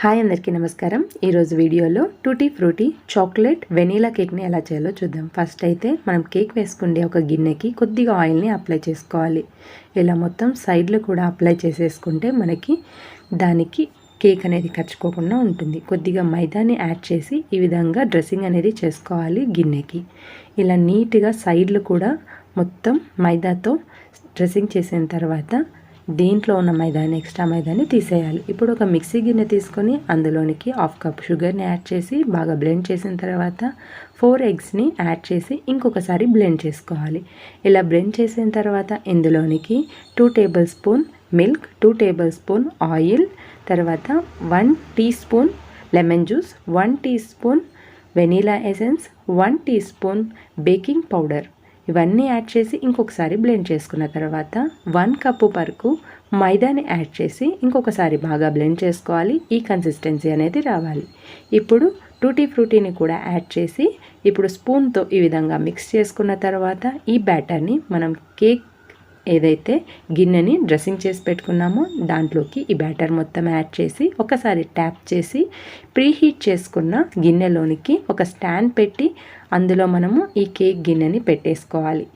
Hi అందరికీ నమస్కారం. ఈరోజు వీడియోలో టూటీ ఫ్రూటీ చాక్లెట్ వెనీలా కేక్ని ఎలా చేయాలో చూద్దాం. ఫస్ట్ అయితే మనం కేక్ వేసుకుంటే ఒక గిన్నెకి కొద్దిగా ఆయిల్ని అప్లై చేసుకోవాలి. ఇలా మొత్తం సైడ్లో కూడా అప్లై చేసేసుకుంటే మనకి దానికి కేక్ అనేది కచ్చుకోకుండా ఉంటుంది. కొద్దిగా మైదాని యాడ్ చేసి ఈ విధంగా డ్రెస్సింగ్ అనేది చేసుకోవాలి గిన్నెకి. ఇలా నీట్గా సైడ్లు కూడా మొత్తం మైదాతో డ్రెస్సింగ్ చేసిన తర్వాత దీంట్లో ఉన్న మైదాని ఎక్స్ట్రా మైదాని తీసేయాలి. ఇప్పుడు ఒక మిక్సీ గిన్నె తీసుకొని అందులోనికి 1/2 కప్ షుగర్ని యాడ్ చేసి బాగా బ్లెండ్ చేసిన తర్వాత 4 ఎగ్స్ని యాడ్ చేసి ఇంకొకసారి బ్లెండ్ చేసుకోవాలి. ఇలా బ్లెండ్ చేసిన తర్వాత ఇందులోనికి 2 tablespoon milk, 2 tablespoon oil, తర్వాత 1 teaspoon lemon juice, 1 teaspoon vanilla essence, 1 teaspoon baking powder ఇవన్నీ యాడ్ చేసి ఇంకొకసారి బ్లెండ్ చేసుకున్న తర్వాత 1 కప్పు వరకు మైదాని యాడ్ చేసి ఇంకొకసారి బాగా బ్లెండ్ చేసుకోవాలి. ఈ కన్సిస్టెన్సీ అనేది రావాలి. ఇప్పుడు టూటీ ఫ్రూటీని కూడా యాడ్ చేసి ఇప్పుడు స్పూన్తో ఈ విధంగా మిక్స్ చేసుకున్న తర్వాత ఈ బ్యాటర్ని మనం కేక్ ఏదైతే గిన్నెని డ్రెస్సింగ్ చేసి పెట్టుకున్నామో దాంట్లోకి ఈ బ్యాటర్ మొత్తం యాడ్ చేసి ఒకసారి ట్యాప్ చేసి ప్రీహీట్ చేసుకున్న గిన్నెలోనికి ఒక స్టాండ్ పెట్టి అందులో మనము ఈ కేక్ గిన్నెని పెట్టేసుకోవాలి.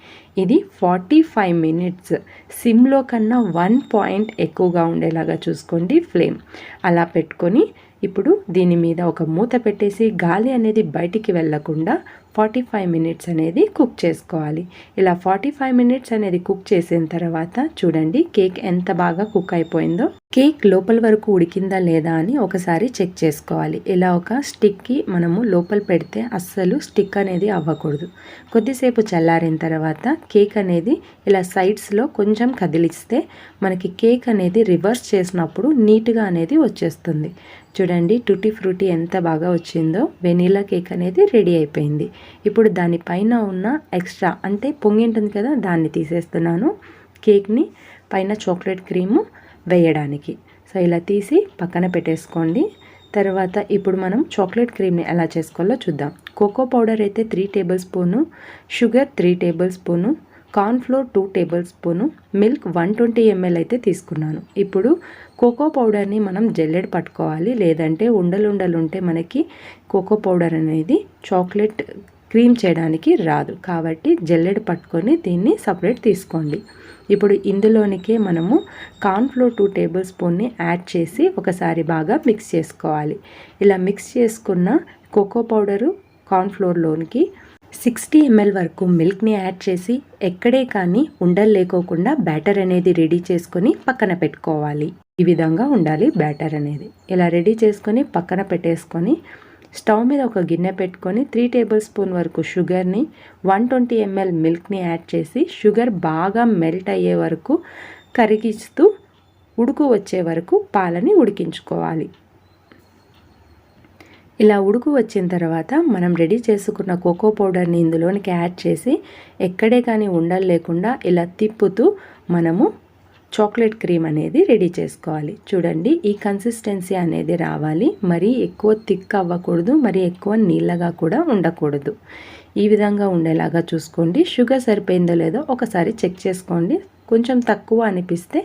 ఇది 45 మినిట్స్ సిమ్లో కన్నా 1 పాయింట్ ఎక్కువగా ఉండేలాగా చూసుకోండి ఫ్లేమ్. అలా పెట్టుకొని ఇప్పుడు దీని మీద ఒక మూత పెట్టేసి గాలి అనేది బయటికి వెళ్ళకుండా 45 మినిట్స్ అనేది కుక్ చేసుకోవాలి. ఇలా 45 మినిట్స్ అనేది కుక్ చేసిన తర్వాత చూడండి కేక్ ఎంత బాగా కుక్ అయిపోయిందో. కేక్ లోపల వరకు ఉడికిందా లేదా అని ఒకసారి చెక్ చేసుకోవాలి. ఇలా ఒక స్టిక్కి మనము లోపల పెడితే అస్సలు స్టిక్ అనేది అవ్వకూడదు. కొద్దిసేపు చల్లారిన తర్వాత కేక్ అనేది ఇలా సైడ్స్లో కొంచెం కదిలిస్తే మనకి కేక్ అనేది రివర్స్ చేసినప్పుడు నీట్గా అనేది వచ్చేస్తుంది. చూడండి టూటీ ఫ్రూటీ ఎంత బాగా వచ్చిందో. వెనీలా కేక్ అనేది రెడీ అయిపోయింది. ఇప్పుడు దానిపైన ఉన్న ఎక్స్ట్రా అంటే పొంగి ఉంటుంది కదా దాన్ని తీసేస్తున్నాను కేక్ని పైన చాక్లెట్ క్రీము వేయడానికి. సో ఇలా తీసి పక్కన పెట్టేసుకోండి. తర్వాత ఇప్పుడు మనం చాక్లెట్ క్రీమ్ని ఎలా చేసుకోవాలో చూద్దాం. కోకో పౌడర్ అయితే 3 table spoon, sugar 3 table spoon, cornflour 2 table spoon, milk 120 ml అయితే తీసుకున్నాను. ఇప్పుడు కోకో పౌడర్ని మనం జల్లెడ పట్టుకోవాలి, లేదంటే ఉండలు ఉంటే మనకి కోకో పౌడర్ అనేది చాక్లెట్ క్రీమ్ చేయడానికి రాదు. కాబట్టి జల్లెడ పట్టుకొని దీన్ని సపరేట్ తీసుకోండి. ఇప్పుడు ఇందులోనికే మనము కార్న్ఫ్లోర్ 2 టేబుల్ స్పూన్ని యాడ్ చేసి ఒకసారి బాగా మిక్స్ చేసుకోవాలి. ఇలా మిక్స్ చేసుకున్న కోకో పౌడరు కార్న్ఫ్లోర్లోనికి 60 ml వరకు మిల్క్ని యాడ్ చేసి ఎక్కడే కానీ ఉండలు లేకోకుండా బ్యాటర్ అనేది రెడీ చేసుకొని పక్కన పెట్టుకోవాలి. ఈ విధంగా ఉండాలి బ్యాటర్ అనేది. ఇలా రెడీ చేసుకొని పక్కన పెట్టేసుకొని స్టవ్ మీద ఒక గిన్నె పెట్టుకొని 3 టేబుల్ స్పూన్ వరకు షుగర్ని, 120 ml మిల్క్ని యాడ్ చేసి షుగర్ బాగా మెల్ట్ అయ్యే వరకు కరిగిస్తూ ఉడుకు వచ్చే వరకు పాలని ఉడికించుకోవాలి. ఇలా ఉడుకు వచ్చిన తర్వాత మనం రెడీ చేసుకున్న కోకో పౌడర్ని ఇందులోనికి యాడ్ చేసి ఎక్కడే కానీ ఉండలు లేకుండా ఇలా తిప్పుతూ మనము చాక్లెట్ క్రీమ్ అనేది రెడీ చేసుకోవాలి. చూడండి ఈ కన్సిస్టెన్సీ అనేది రావాలి. మరీ ఎక్కువ థిక్ అవ్వకూడదు, మరీ ఎక్కువ నీళ్ళగా కూడా ఉండకూడదు. ఈ విధంగా ఉండేలాగా చూసుకోండి. షుగర్ సరిపోయిందో లేదో ఒకసారి చెక్ చేసుకోండి. కొంచెం తక్కువ అనిపిస్తే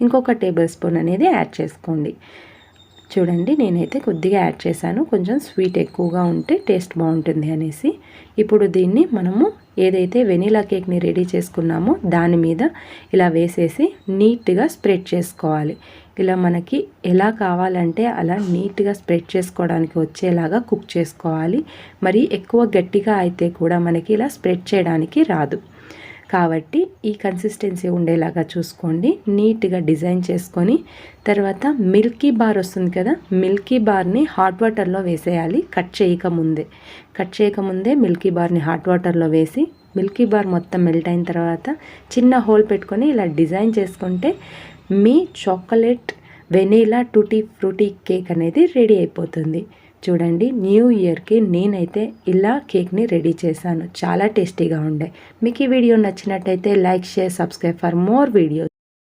ఇంకొక టేబుల్ స్పూన్ అనేది యాడ్ చేసుకోండి. చూడండి నేనైతే కొద్దిగా యాడ్ చేశాను, కొంచెం స్వీట్ ఎక్కువగా ఉంటే టేస్ట్ బాగుంటుంది అనేసి. ఇప్పుడు దీన్ని మనము ఏదైతే వెనీలా కేక్ని రెడీ చేసుకున్నామో దాని మీద ఇలా వేసేసి నీట్గా స్ప్రెడ్ చేసుకోవాలి. ఇలా మనకి ఎలా కావాలంటే అలా నీట్గా స్ప్రెడ్ చేసుకోవడానికి వచ్చేలాగా కుక్ చేసుకోవాలి. మరి ఎక్కువ గట్టిగా అయితే కూడా మనకి ఇలా స్ప్రెడ్ చేయడానికి రాదు. కాబట్టి ఈ కన్సిస్టెన్సీ ఉండేలాగా చూసుకోండి. నీట్గా డిజైన్ చేసుకొని తర్వాత మిల్కీ బార్ వస్తుంది కదా, మిల్కీ బార్ని హాట్ వాటర్లో వేసేయాలి. కట్ చేయకముందే మిల్కీ బార్ని హాట్ వాటర్లో వేసి మిల్కీ బార్ మొత్తం మెల్ట్ అయిన తర్వాత చిన్న హోల్ పెట్టుకొని ఇలా డిజైన్ చేసుకుంటే మీ chocolate vanilla tutti frutti cake అనేది రెడీ అయిపోతుంది. చూడండి న్యూ ఇయర్కి నేనైతే ఇలా కేక్ని రెడీ చేశాను. చాలా టేస్టీగా ఉండే. మీకు ఈ వీడియో నచ్చినట్టయితే like, share, subscribe for more videos.